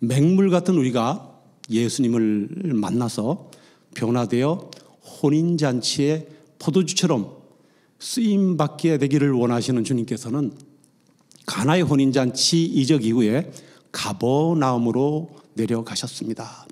맹물 같은 우리가 예수님을 만나서 변화되어 혼인잔치의 포도주처럼 쓰임받게 되기를 원하시는 주님께서는 가나의 혼인잔치 이적 이후에 가버나움으로 내려가셨습니다.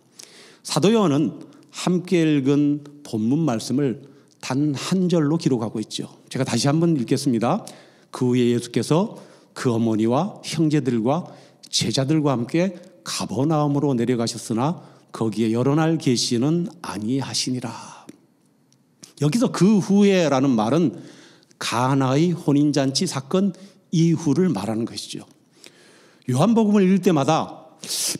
사도 요한은 함께 읽은 본문 말씀을 단 한 절로 기록하고 있죠. 제가 다시 한번 읽겠습니다. 그 후에 예수께서 그 어머니와 형제들과 제자들과 함께 가버나움으로 내려가셨으나 거기에 여러 날 계시는 아니하시니라. 여기서 그 후에라는 말은 가나의 혼인잔치 사건 이후를 말하는 것이죠. 요한복음을 읽을 때마다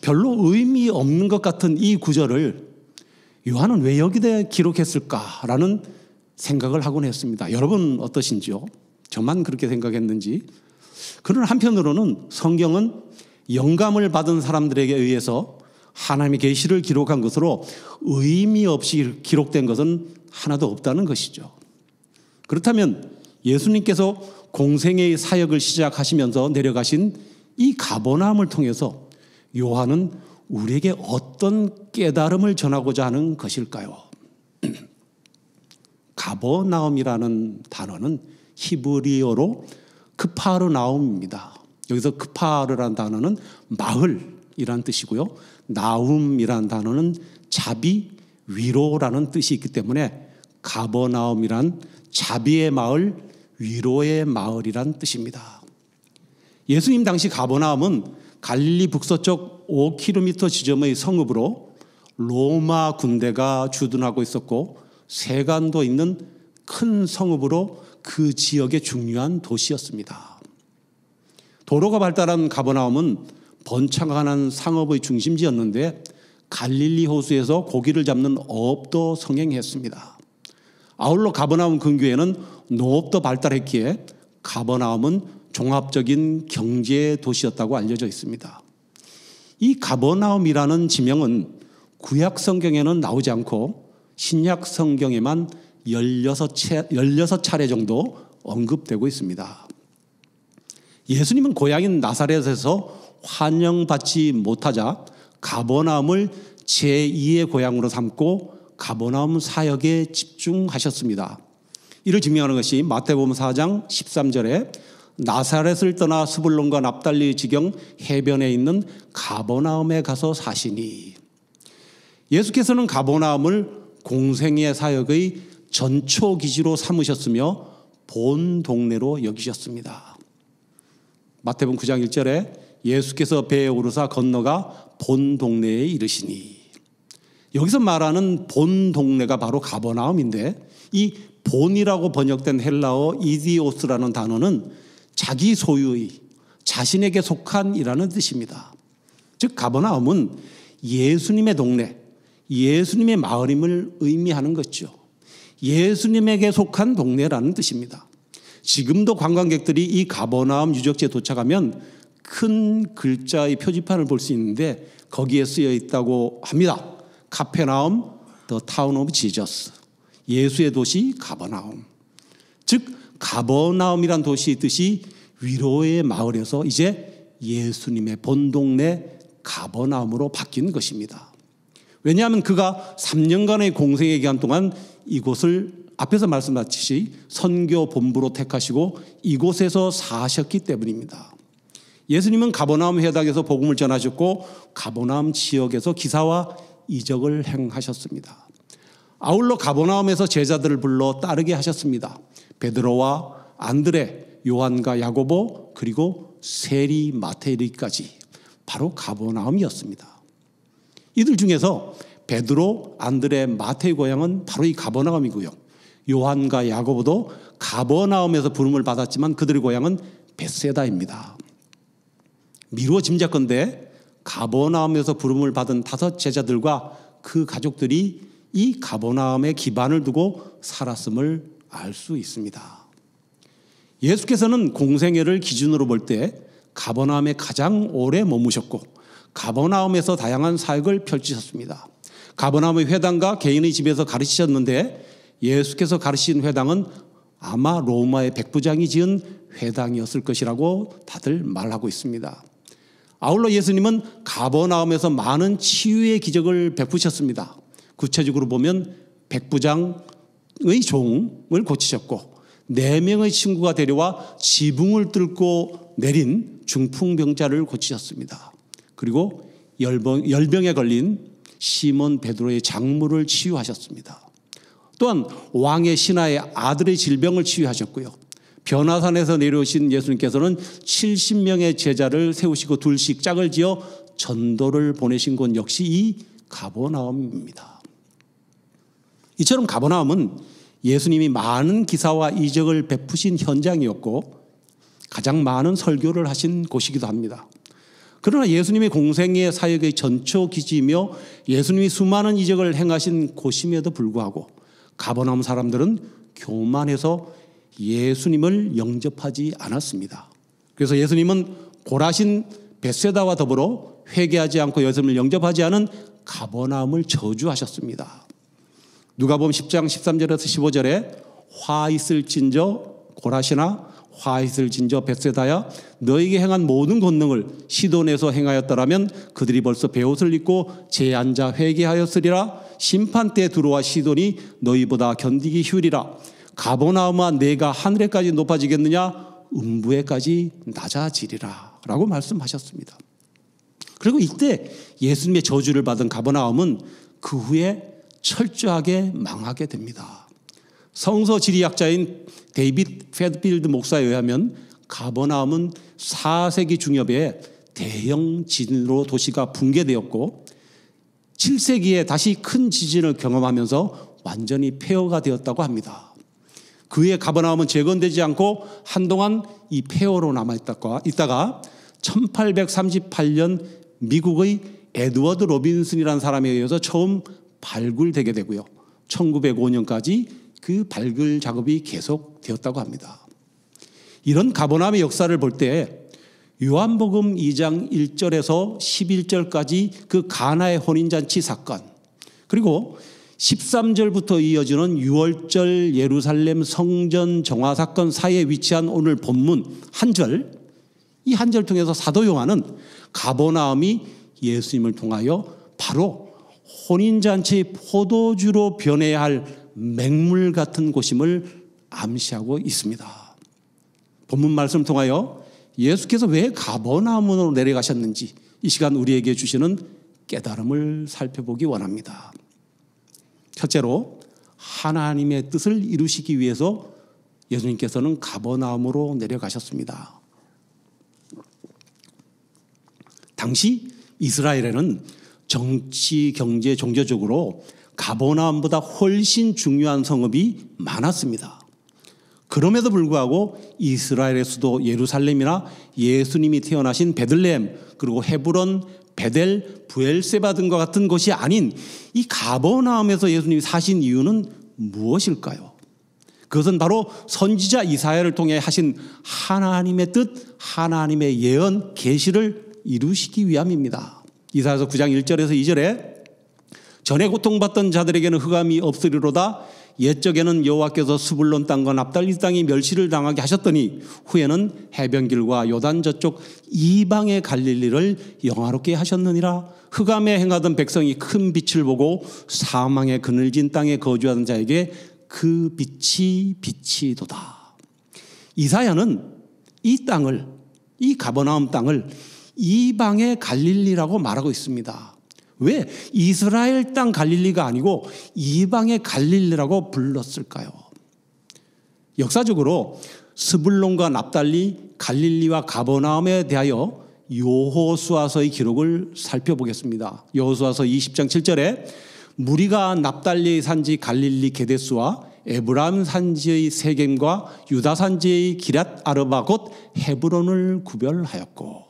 별로 의미 없는 것 같은 이 구절을 요한은 왜 여기다 기록했을까라는 생각을 하곤 했습니다. 여러분 어떠신지요? 저만 그렇게 생각했는지. 그러나 한편으로는 성경은 영감을 받은 사람들에게 의해서 하나님의 계시를 기록한 것으로 의미 없이 기록된 것은 하나도 없다는 것이죠. 그렇다면 예수님께서 공생애의 사역을 시작하시면서 내려가신 이 가버나움을 통해서 요한은 우리에게 어떤 깨달음을 전하고자 하는 것일까요? 가버나움이라는 단어는 히브리어로 크파르나움입니다. 여기서 크파르라는 단어는 마을이라는 뜻이고요. 나움이라는 단어는 자비, 위로라는 뜻이 있기 때문에 가버나움이란 자비의 마을, 위로의 마을이란 뜻입니다. 예수님 당시 가버나움은 갈릴리 북서쪽 5km 지점의 성읍으로 로마 군대가 주둔하고 있었고 세관도 있는 큰 성읍으로 그 지역의 중요한 도시였습니다. 도로가 발달한 가버나움은 번창하는 상업의 중심지였는데 갈릴리 호수에서 고기를 잡는 어업도 성행했습니다. 아울러 가버나움 근교에는 농업도 발달했기에 가버나움은 종합적인 경제 도시였다고 알려져 있습니다. 이 가버나움이라는 지명은 구약 성경에는 나오지 않고 신약 성경에만 16차례 정도 언급되고 있습니다. 예수님은 고향인 나사렛에서 환영받지 못하자 가버나움을 제2의 고향으로 삼고 가버나움 사역에 집중하셨습니다. 이를 증명하는 것이 마태복음 4장 13절에 나사렛을 떠나 스불론과 납달리 지경 해변에 있는 가버나움에 가서 사시니. 예수께서는 가버나움을 공생의 사역의 전초 기지로 삼으셨으며 본 동네로 여기셨습니다. 마태복음 9장 1절에 예수께서 배에 오르사 건너가 본 동네에 이르시니. 여기서 말하는 본 동네가 바로 가버나움인데 이 본이라고 번역된 헬라어 이디오스라는 단어는 자기 소유의, 자신에게 속한이라는 뜻입니다. 즉 가버나움은 예수님의 동네, 예수님의 마을임을 의미하는 것이죠. 예수님에게 속한 동네라는 뜻입니다. 지금도 관광객들이 이 가버나움 유적지에 도착하면 큰 글자의 표지판을 볼 수 있는데 거기에 쓰여 있다고 합니다. 카페나움, The Town of Jesus. 예수의 도시 가버나움. 즉 가버나움이란 도시의 뜻이 위로의 마을에서 이제 예수님의 본 동네 가버나움으로 바뀐 것입니다. 왜냐하면 그가 3년간의 공생의 기간 동안 이곳을 앞에서 말씀하셨듯이 선교 본부로 택하시고 이곳에서 사셨기 때문입니다. 예수님은 가버나움 회당에서 복음을 전하셨고 가버나움 지역에서 기사와 이적을 행하셨습니다. 아울러 가버나움에서 제자들을 불러 따르게 하셨습니다. 베드로와 안드레, 요한과 야고보, 그리고 세리, 마태리까지 바로 가버나움이었습니다. 이들 중에서 베드로, 안드레, 마태의 고향은 바로 이 가버나움이고요. 요한과 야고보도 가버나움에서 부름을 받았지만 그들의 고향은 벳세다입니다. 미루어 짐작건대 가버나움에서 부름을 받은 5 제자들과 그 가족들이 이 가버나움에 기반을 두고 살았음을 알 수 있습니다. 예수께서는 공생애를 기준으로 볼 때 가버나움에 가장 오래 머무셨고 가버나움에서 다양한 사역을 펼치셨습니다. 가버나움의 회당과 개인의 집에서 가르치셨는데 예수께서 가르치신 회당은 아마 로마의 백부장이 지은 회당이었을 것이라고 다들 말하고 있습니다. 아울러 예수님은 가버나움에서 많은 치유의 기적을 베푸셨습니다. 구체적으로 보면 백부장의 종을 고치셨고 4명의 친구가 데려와 지붕을 뚫고 내린 중풍병자를 고치셨습니다. 그리고 열병에 걸린 시몬 베드로의 장모를 치유하셨습니다. 또한 왕의 신하의 아들의 질병을 치유하셨고요. 변화산에서 내려오신 예수님께서는 70명의 제자를 세우시고 둘씩 짝을 지어 전도를 보내신 곳 역시 이 가버나움입니다. 이처럼 가버나움은 예수님이 많은 기사와 이적을 베푸신 현장이었고 가장 많은 설교를 하신 곳이기도 합니다. 그러나 예수님의 공생의 사역의 전초 기지이며 예수님이 수많은 이적을 행하신 곳임에도 불구하고 가버나움 사람들은 교만해서 예수님을 영접하지 않았습니다. 그래서 예수님은 고라신 벳세다와 더불어 회개하지 않고 예수님을 영접하지 않은 가버나움을 저주하셨습니다. 누가복음 10장 13절에서 15절에 화 있을진저 고라시나 화 있을진저 벳세다야 너에게 행한 모든 권능을 시돈에서 행하였더라면 그들이 벌써 베옷을 입고 재앉아 회개하였으리라. 심판 때 들어와 시돈이 너희보다 견디기 쉬우리라. 가버나움아 내가 하늘에까지 높아지겠느냐 음부에까지 낮아지리라 라고 말씀하셨습니다. 그리고 이때 예수님의 저주를 받은 가버나움은 그 후에 철저하게 망하게 됩니다. 성서 지리학자인 데이빗 패드필드 목사에 의하면 가버나움은 4세기 중엽에 대형 지진으로 도시가 붕괴되었고 7세기에 다시 큰 지진을 경험하면서 완전히 폐허가 되었다고 합니다. 그의 가버나움은 재건되지 않고 한동안 이 폐허로 남아있다가 1838년 미국의 에드워드 로빈슨이라는 사람에 의해서 처음 발굴되게 되고요. 1905년까지 그 발굴 작업이 계속되었다고 합니다. 이런 가버나움의 역사를 볼 때 요한복음 2장 1절에서 11절까지 그 가나의 혼인잔치 사건 그리고 13절부터 이어지는 6월절 예루살렘 성전 정화 사건 사이에 위치한 오늘 본문 한 절, 이 한 절 통해서 사도 요한은 가버나움이 예수님을 통하여 바로 혼인잔치의 포도주로 변해야 할 맹물 같은 곳임을 암시하고 있습니다. 본문 말씀을 통하여 예수께서 왜 가버나움으로 내려가셨는지 이 시간 우리에게 주시는 깨달음을 살펴보기 원합니다. 첫째로 하나님의 뜻을 이루시기 위해서 예수님께서는 가버나움으로 내려가셨습니다. 당시 이스라엘에는 정치, 경제, 종교적으로 가버나움보다 훨씬 중요한 성읍이 많았습니다. 그럼에도 불구하고 이스라엘의 수도 예루살렘이나 예수님이 태어나신 베들레헴 그리고 헤브론, 베델, 부엘세바 등과 같은 것이 아닌 이 가버나움에서 예수님이 사신 이유는 무엇일까요? 그것은 바로 선지자 이사야를 통해 하신 하나님의 뜻, 하나님의 예언, 계시를 이루시기 위함입니다. 이사야서 9장 1절에서 2절에 전에 고통받던 자들에게는 흑암이 없으리로다. 옛적에는 여호와께서 스불론 땅과 납달리 땅이 멸시를 당하게 하셨더니 후에는 해변길과 요단 저쪽 이방의 갈릴리를 영화롭게 하셨느니라. 흑암에 행하던 백성이 큰 빛을 보고 사망의 그늘진 땅에 거주하던 자에게 그 빛이 비치도다. 이사야는 이 땅을, 이 가버나움 땅을 이방의 갈릴리라고 말하고 있습니다. 왜 이스라엘 땅 갈릴리가 아니고 이방의 갈릴리라고 불렀을까요? 역사적으로 스불론과 납달리, 갈릴리와 가버나움에 대하여 여호수아서의 기록을 살펴보겠습니다. 여호수아서 20장 7절에 무리가 납달리의 산지 갈릴리 게데스와 에브라임 산지의 세겜과 유다 산지의 기랏 아르바 곧 헤브론을 구별하였고,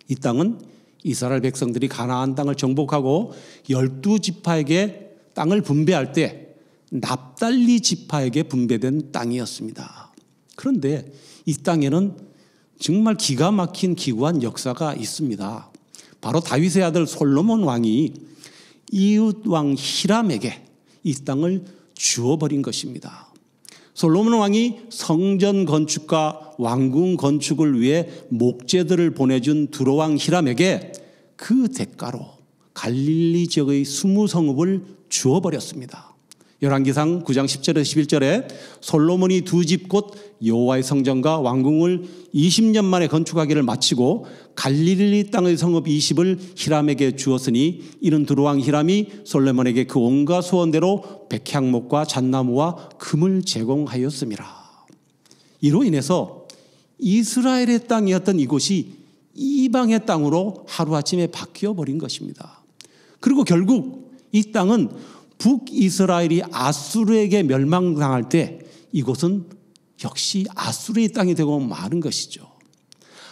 이 땅은 이스라엘 백성들이 가나안 땅을 정복하고 12지파에게 땅을 분배할 때 납달리 지파에게 분배된 땅이었습니다. 그런데 이 땅에는 정말 기가 막힌 기구한 역사가 있습니다. 바로 다윗의 아들 솔로몬 왕이 이웃 왕 히람에게 이 땅을 주어버린 것입니다. 솔로몬 왕이 성전 건축과 왕궁 건축을 위해 목재들을 보내준 두로왕 히람에게 그 대가로 갈릴리 지역의 20성읍을 주어버렸습니다. 열왕기상 9장 10절에서 11절에 솔로몬이 두 집 곧 여호와의 성전과 왕궁을 20년 만에 건축하기를 마치고 갈릴리 땅의 성읍 20을 히람에게 주었으니 이는 두로왕 히람이 솔로몬에게 그 온갖 소원대로 백향목과 잣나무와 금을 제공하였습니다. 이로 인해서 이스라엘의 땅이었던 이곳이 이방의 땅으로 하루아침에 바뀌어버린 것입니다. 그리고 결국 이 땅은 북이스라엘이 아수르에게 멸망당할 때 이곳은 역시 아수르의 땅이 되고 마는 것이죠.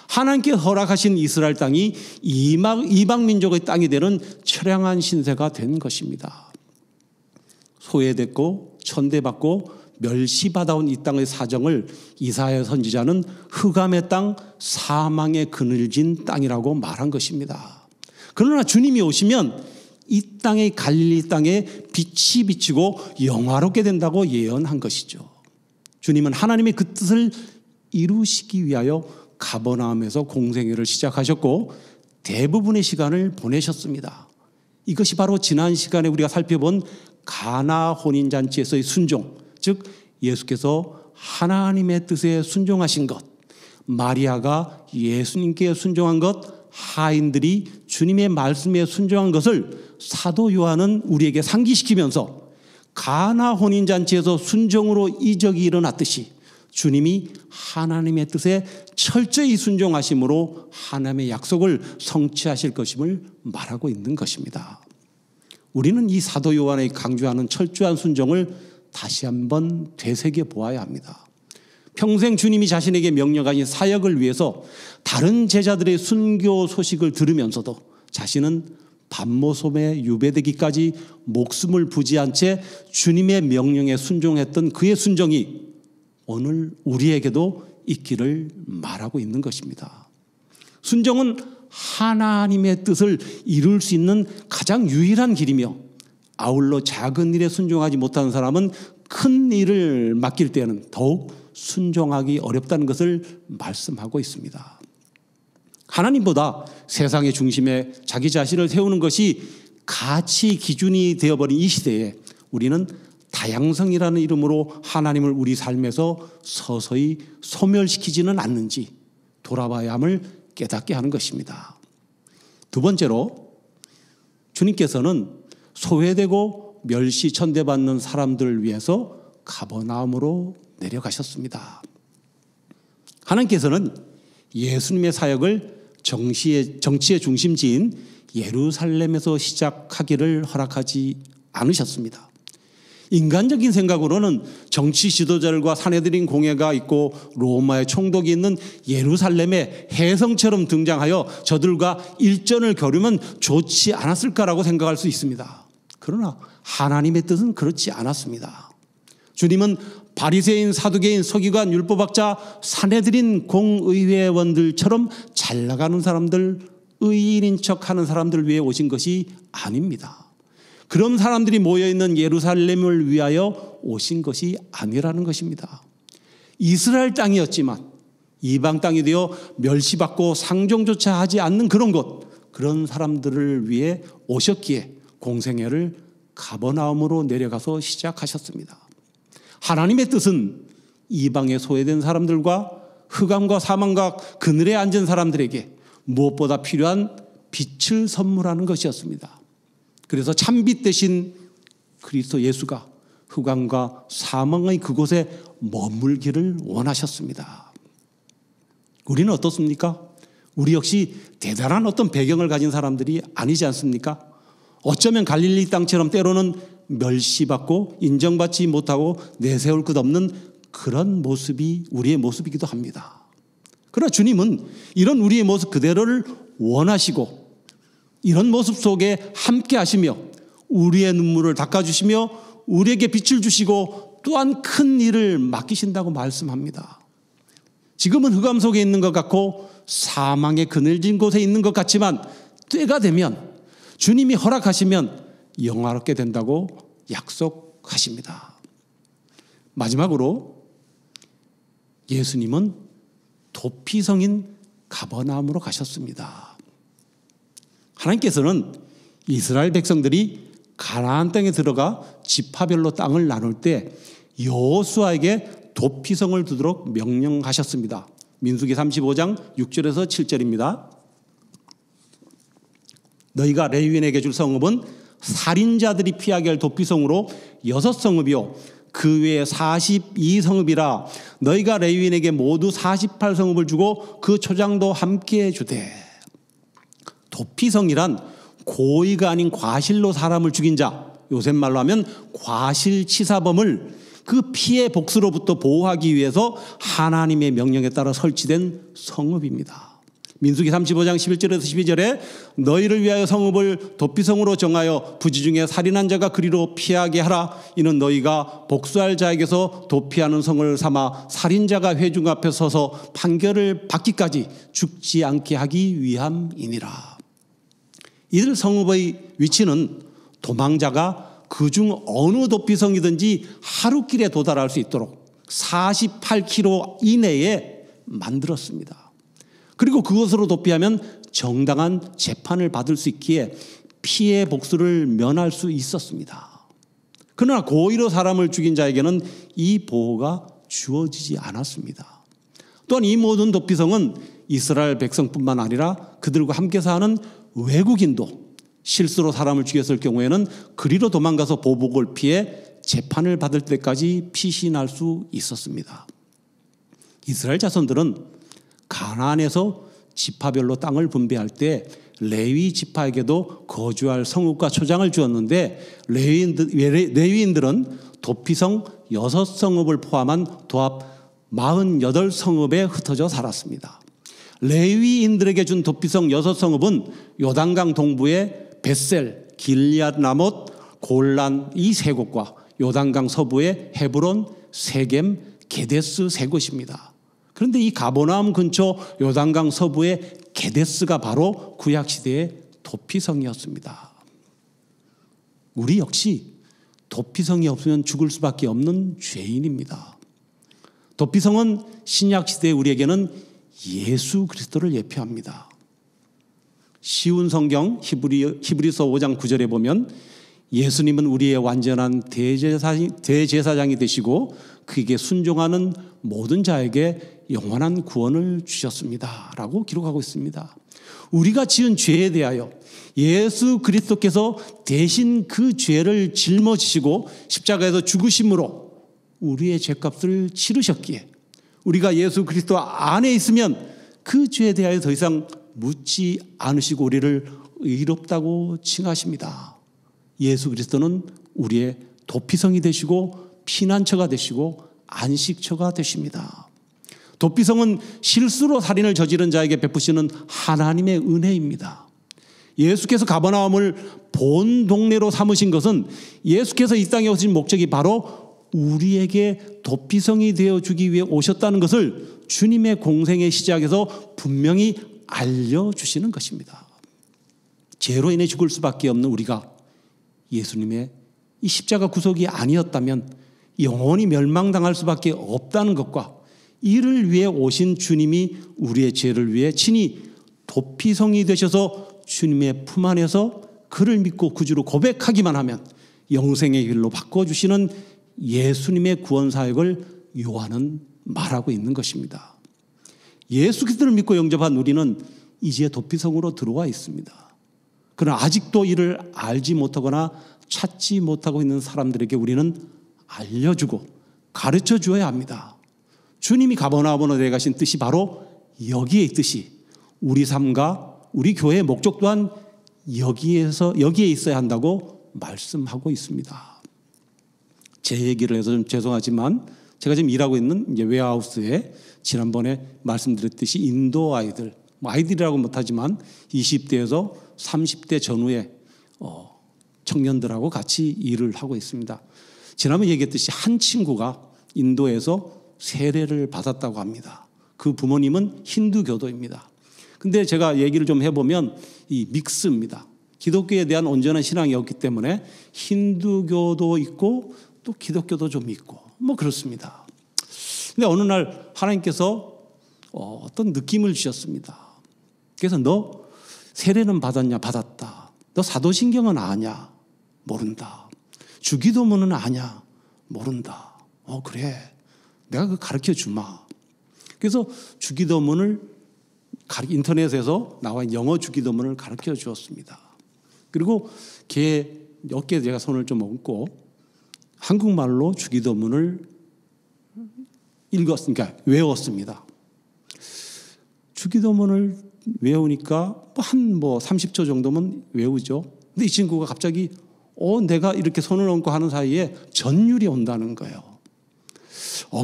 하나님께 허락하신 이스라엘 땅이 이방 민족의 땅이 되는 처량한 신세가 된 것입니다. 소외됐고 천대받고 멸시받아온 이 땅의 사정을 이사야 선지자는 흑암의 땅, 사망의 그늘진 땅이라고 말한 것입니다. 그러나 주님이 오시면 이 땅의 갈릴리 땅에 빛이 비치고 영화롭게 된다고 예언한 것이죠. 주님은 하나님의 그 뜻을 이루시기 위하여 가버나움에서 공생애를 시작하셨고 대부분의 시간을 보내셨습니다. 이것이 바로 지난 시간에 우리가 살펴본 가나 혼인잔치에서의 순종, 즉 예수께서 하나님의 뜻에 순종하신 것, 마리아가 예수님께 순종한 것, 하인들이 주님의 말씀에 순종한 것을 사도 요한은 우리에게 상기시키면서 가나 혼인잔치에서 순종으로 이적이 일어났듯이 주님이 하나님의 뜻에 철저히 순종하심으로 하나님의 약속을 성취하실 것임을 말하고 있는 것입니다. 우리는 이 사도 요한이 강조하는 철저한 순종을 다시 한번 되새겨 보아야 합니다. 평생 주님이 자신에게 명령하신 사역을 위해서 다른 제자들의 순교 소식을 들으면서도 자신은 밤모섬에 유배되기까지 목숨을 부지한 채 주님의 명령에 순종했던 그의 순종이 오늘 우리에게도 있기를 말하고 있는 것입니다. 순종은 하나님의 뜻을 이룰 수 있는 가장 유일한 길이며 아울러 작은 일에 순종하지 못하는 사람은 큰 일을 맡길 때는 더욱 순종하기 어렵다는 것을 말씀하고 있습니다. 하나님보다 세상의 중심에 자기 자신을 세우는 것이 가치 기준이 되어버린 이 시대에 우리는 다양성이라는 이름으로 하나님을 우리 삶에서 서서히 소멸시키지는 않는지 돌아봐야 함을 깨닫게 하는 것입니다. 두 번째로 주님께서는 소외되고 멸시 천대받는 사람들을 위해서 가버나움으로 내려가셨습니다. 하나님께서는 예수님의 사역을 정치의 중심지인 예루살렘에서 시작하기를 허락하지 않으셨습니다. 인간적인 생각으로는 정치 지도자들과 사내들인 공회가 있고 로마의 총독이 있는 예루살렘의 혜성처럼 등장하여 저들과 일전을 겨루면 좋지 않았을까라고 생각할 수 있습니다. 그러나 하나님의 뜻은 그렇지 않았습니다. 주님은 바리새인, 사두개인, 서기관, 율법학자, 사내들인 공의회원들처럼 잘 나가는 사람들, 의인인 척하는 사람들을 위해 오신 것이 아닙니다. 그런 사람들이 모여있는 예루살렘을 위하여 오신 것이 아니라는 것입니다. 이스라엘 땅이었지만 이방 땅이 되어 멸시받고 상종조차 하지 않는 그런 곳, 그런 사람들을 위해 오셨기에 공생애를 가버나움으로 내려가서 시작하셨습니다. 하나님의 뜻은 이방에 소외된 사람들과 흑암과 사망과 그늘에 앉은 사람들에게 무엇보다 필요한 빛을 선물하는 것이었습니다. 그래서 참빛 대신 그리스도 예수가 흑암과 사망의 그곳에 머물기를 원하셨습니다. 우리는 어떻습니까? 우리 역시 대단한 어떤 배경을 가진 사람들이 아니지 않습니까? 어쩌면 갈릴리 땅처럼 때로는 멸시받고 인정받지 못하고 내세울 것 없는 그런 모습이 우리의 모습이기도 합니다. 그러나 주님은 이런 우리의 모습 그대로를 원하시고 이런 모습 속에 함께 하시며 우리의 눈물을 닦아주시며 우리에게 빛을 주시고 또한 큰 일을 맡기신다고 말씀합니다. 지금은 흑암 속에 있는 것 같고 사망의 그늘진 곳에 있는 것 같지만 때가 되면 주님이 허락하시면 영화롭게 된다고 약속하십니다. 마지막으로 예수님은 도피성인 가버나움으로 가셨습니다. 하나님께서는 이스라엘 백성들이 가나안 땅에 들어가 지파별로 땅을 나눌 때 여호수아에게 도피성을 두도록 명령하셨습니다. 민수기 35장 6절에서 7절입니다. 너희가 레위인에게 줄 성읍은 살인자들이 피하게 할 도피성으로 6성읍이요 그 외에 42성읍이라 너희가 레위인에게 모두 48성읍을 주고 그 초장도 함께 주되. 도피성이란 고의가 아닌 과실로 사람을 죽인 자, 요새 말로 하면 과실치사범을 그 피해 복수로부터 보호하기 위해서 하나님의 명령에 따라 설치된 성읍입니다. 민수기 35장 11절에서 12절에 너희를 위하여 성읍을 도피성으로 정하여 부지 중에 살인한 자가 그리로 피하게 하라. 이는 너희가 복수할 자에게서 도피하는 성을 삼아 살인자가 회중 앞에 서서 판결을 받기까지 죽지 않게 하기 위함이니라. 이들 성읍의 위치는 도망자가 그중 어느 도피성이든지 하루길에 도달할 수 있도록 48km 이내에 만들었습니다. 그리고 그것으로 도피하면 정당한 재판을 받을 수 있기에 피해 복수를 면할 수 있었습니다. 그러나 고의로 사람을 죽인 자에게는 이 보호가 주어지지 않았습니다. 또한 이 모든 도피성은 이스라엘 백성뿐만 아니라 그들과 함께 사는 외국인도 실수로 사람을 죽였을 경우에는 그리로 도망가서 보복을 피해 재판을 받을 때까지 피신할 수 있었습니다. 이스라엘 자손들은 가나안에서 지파별로 땅을 분배할 때 레위 지파에게도 거주할 성읍과 초장을 주었는데 레위인들은 도피성 6성읍을 포함한 도합 48성읍에 흩어져 살았습니다. 레위인들에게 준 도피성 6성읍은 요단강 동부의 벳셀, 길리앗 라못, 골란 이 세 곳과 요단강 서부의 헤브론, 세겜, 게데스 세 곳입니다. 그런데 이 가버나움 근처 요단강 서부의 게데스가 바로 구약시대의 도피성이었습니다. 우리 역시 도피성이 없으면 죽을 수밖에 없는 죄인입니다. 도피성은 신약시대 우리에게는 예수 그리스도를 예표합니다. 쉬운 성경 히브리서 5장 9절에 보면 예수님은 우리의 완전한 대제사장이 되시고 그에게 순종하는 모든 자에게 영원한 구원을 주셨습니다 라고 기록하고 있습니다. 우리가 지은 죄에 대하여 예수 그리스도께서 대신 그 죄를 짊어지시고 십자가에서 죽으심으로 우리의 죄값을 치르셨기에 우리가 예수 그리스도 안에 있으면 그 죄에 대하여 더 이상 묻지 않으시고 우리를 의롭다고 칭하십니다. 예수 그리스도는 우리의 도피성이 되시고 피난처가 되시고 안식처가 되십니다. 도피성은 실수로 살인을 저지른 자에게 베푸시는 하나님의 은혜입니다. 예수께서 가버나움을 본 동네로 삼으신 것은 예수께서 이 땅에 오신 목적이 바로 우리에게 도피성이 되어주기 위해 오셨다는 것을 주님의 공생의 시작에서 분명히 알려주시는 것입니다. 죄로 인해 죽을 수밖에 없는 우리가 예수님의 이 십자가 구속이 아니었다면 영원히 멸망당할 수밖에 없다는 것과 이를 위해 오신 주님이 우리의 죄를 위해 친히 도피성이 되셔서 주님의 품 안에서 그를 믿고 구주로 고백하기만 하면 영생의 길로 바꿔주시는 예수님의 구원 사역을 요한은 말하고 있는 것입니다. 예수 그리스도를 믿고 영접한 우리는 이제 도피성으로 들어와 있습니다. 그러나 아직도 이를 알지 못하거나 찾지 못하고 있는 사람들에게 우리는 알려주고 가르쳐 주어야 합니다. 주님이 가버나움으로 내가신 뜻이 바로 여기에 있듯이 우리 삶과 우리 교회의 목적 또한 여기에 있어야 한다고 말씀하고 있습니다. 제 얘기를 해서 좀 죄송하지만 제가 지금 일하고 있는 웨어하우스에 지난번에 말씀드렸듯이 인도 아이들, 아이들이라고 못하지만 20대에서 30대 전후의 청년들하고 같이 일을 하고 있습니다. 지난번에 얘기했듯이 한 친구가 인도에서 세례를 받았다고 합니다. 그 부모님은 힌두교도입니다. 근데 제가 얘기를 좀 해보면 이 믹스입니다. 기독교에 대한 온전한 신앙이 없기 때문에 힌두교도 있고 또 기독교도 좀 있고 뭐 그렇습니다. 근데 어느 날 하나님께서 어떤 느낌을 주셨습니다. 그래서 너 세례는 받았냐? 받았다. 너 사도신경은 아냐? 모른다. 주기도문은 아냐? 모른다. 그래. 내가 그 가르쳐 주마. 그래서 주기도문을 인터넷에서 나와 영어 주기도문을 가르쳐 주었습니다. 그리고 걔 어깨에 제가 손을 좀 얹고 한국말로 주기도문을 외웠습니다. 주기도문을 외우니까 한 30초 정도면 외우죠. 근데 이 친구가 갑자기 내가 이렇게 손을 얹고 하는 사이에 전율이 온다는 거예요.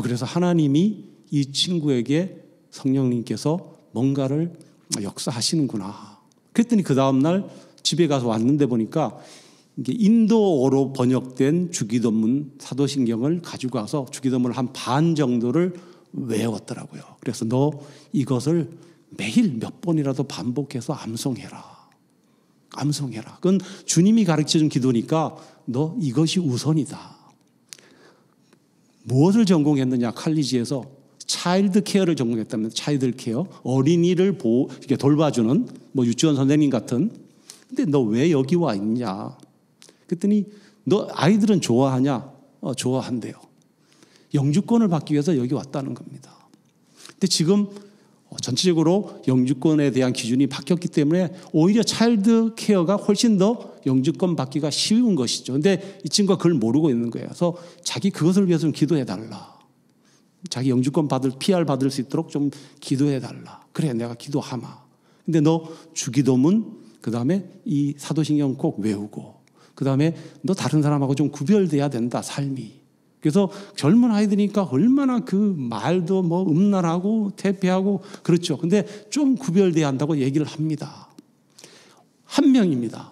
그래서 하나님이 이 친구에게 성령님께서 뭔가를 역사하시는구나. 그랬더니 그 다음날 집에 가서 왔는데 보니까 이게 인도어로 번역된 주기도문 사도신경을 가지고 와서 주기도문을 한 반 정도를 외웠더라고요. 그래서 너 이것을 매일 몇 번이라도 반복해서 암송해라. 암송해라. 그건 주님이 가르쳐준 기도니까 너 이것이 우선이다. 무엇을 전공했느냐? 칼리지에서 차일드 케어를 전공했답니다. 차일드 케어. 어린이를 이렇게 돌봐주는 유치원 선생님 같은. 근데 너 왜 여기 와 있냐? 그랬더니 너 아이들은 좋아하냐? 좋아한대요. 영주권을 받기 위해서 여기 왔다는 겁니다. 근데 지금 전체적으로 영주권에 대한 기준이 바뀌었기 때문에 오히려 차일드 케어가 훨씬 더 영주권 받기가 쉬운 것이죠. 근데 이 친구가 그걸 모르고 있는 거예요. 그래서 자기 그것을 위해서 좀 기도해 달라. 자기 영주권 PR 받을 수 있도록 좀 기도해 달라. 그래, 내가 기도하마. 근데 너 주기도문, 그 다음에 이 사도신경 꼭 외우고, 그 다음에 너 다른 사람하고 좀 구별돼야 된다, 삶이. 그래서 젊은 아이들이니까 얼마나 그 말도 음란하고 퇴폐하고 그렇죠. 근데 좀 구별돼야 한다고 얘기를 합니다. 한 명입니다.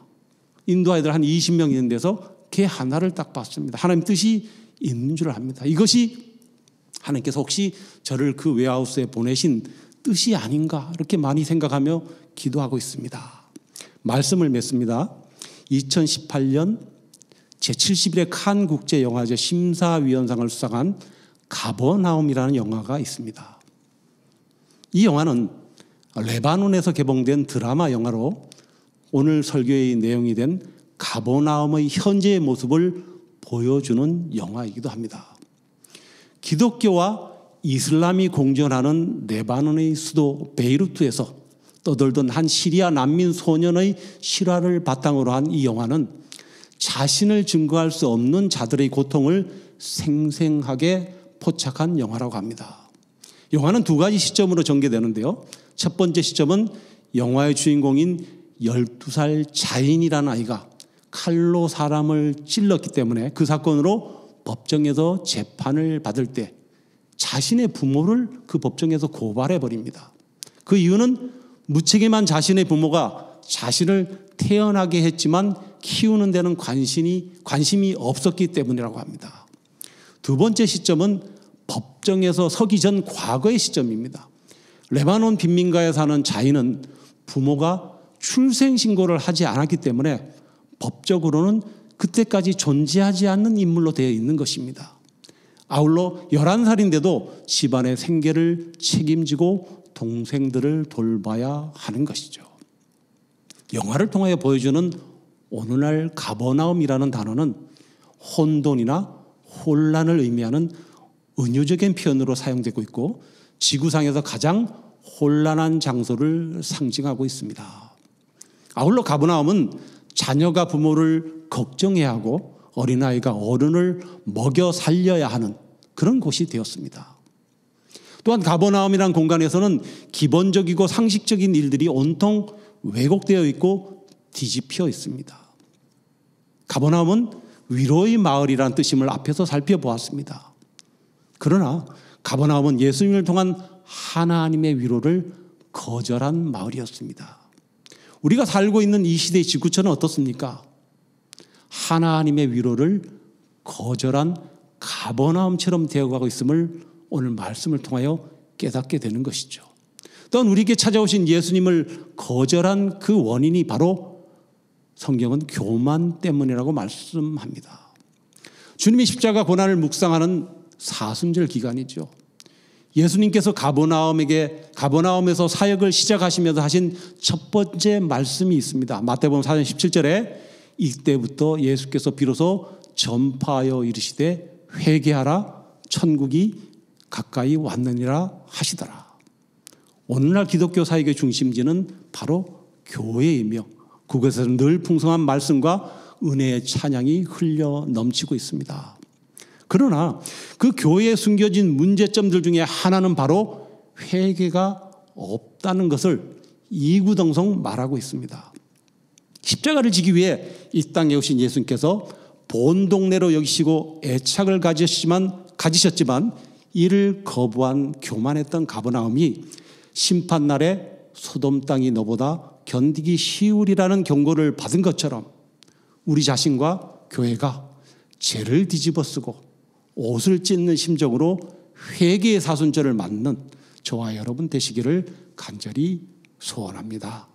인도 아이들 한 20명 있는 데서 걔 하나를 딱 봤습니다. 하나님 뜻이 있는 줄 압니다. 이것이 하나님께서 혹시 저를 그 웨어하우스에 보내신 뜻이 아닌가 이렇게 많이 생각하며 기도하고 있습니다. 말씀을 맺습니다. 2018년 제71회 칸 국제영화제 심사위원상을 수상한 가버나움이라는 영화가 있습니다. 이 영화는 레바논에서 개봉된 드라마 영화로 오늘 설교의 내용이 된 가버나움의 현재의 모습을 보여주는 영화이기도 합니다. 기독교와 이슬람이 공존하는 레바논의 수도 베이루트에서 떠돌던 한 시리아 난민 소년의 실화를 바탕으로 한 이 영화는 자신을 증거할 수 없는 자들의 고통을 생생하게 포착한 영화라고 합니다. 영화는 두 가지 시점으로 전개되는데요. 첫 번째 시점은 영화의 주인공인 12살 자인이라는 아이가 칼로 사람을 찔렀기 때문에 그 사건으로 법정에서 재판을 받을 때 자신의 부모를 그 법정에서 고발해 버립니다. 그 이유는 무책임한 자신의 부모가 자신을 태어나게 했지만 키우는 데는 관심이 없었기 때문이라고 합니다. 두 번째 시점은 법정에서 서기 전 과거의 시점입니다. 레바논 빈민가에 사는 자인은 부모가 출생신고를 하지 않았기 때문에 법적으로는 그때까지 존재하지 않는 인물로 되어 있는 것입니다. 아울러 11살인데도 집안의 생계를 책임지고 동생들을 돌봐야 하는 것이죠. 영화를 통하여 보여주는 오늘날 가버나움이라는 단어는 혼돈이나 혼란을 의미하는 은유적인 표현으로 사용되고 있고 지구상에서 가장 혼란한 장소를 상징하고 있습니다. 아울러 가버나움은 자녀가 부모를 걱정해야 하고 어린아이가 어른을 먹여 살려야 하는 그런 곳이 되었습니다. 또한 가버나움이라는 공간에서는 기본적이고 상식적인 일들이 온통 왜곡되어 있고 뒤집혀 있습니다. 가버나움은 위로의 마을이라는 뜻임을 앞에서 살펴보았습니다. 그러나 가버나움은 예수님을 통한 하나님의 위로를 거절한 마을이었습니다. 우리가 살고 있는 이 시대의 지구촌은 어떻습니까? 하나님의 위로를 거절한 가버나움처럼 되어가고 있음을 오늘 말씀을 통하여 깨닫게 되는 것이죠. 또한 우리에게 찾아오신 예수님을 거절한 그 원인이 바로 성경은 교만 때문이라고 말씀합니다. 주님이 십자가 고난을 묵상하는 사순절 기간이죠. 예수님께서 가버나움에서 사역을 시작하시면서 하신 첫 번째 말씀이 있습니다. 마태복음 4장 17절에 이때부터 예수께서 비로소 전파하여 이르시되 회개하라 천국이 가까이 왔느니라 하시더라. 오늘날 기독교 사역의 중심지는 바로 교회이며 그곳에서 늘 풍성한 말씀과 은혜의 찬양이 흘러 넘치고 있습니다. 그러나 그 교회에 숨겨진 문제점들 중에 하나는 바로 회개가 없다는 것을 이구동성 말하고 있습니다. 십자가를 지기 위해 이 땅에 오신 예수님께서 본 동네로 여기시고 애착을 가지셨지만 이를 거부한 교만했던 가버나움이 심판날에 소돔 땅이 너보다 견디기 쉬우리라는 경고를 받은 것처럼 우리 자신과 교회가 죄를 뒤집어쓰고 옷을 찢는 심정으로 회개의 사순절을 맞는 저와 여러분 되시기를 간절히 소원합니다.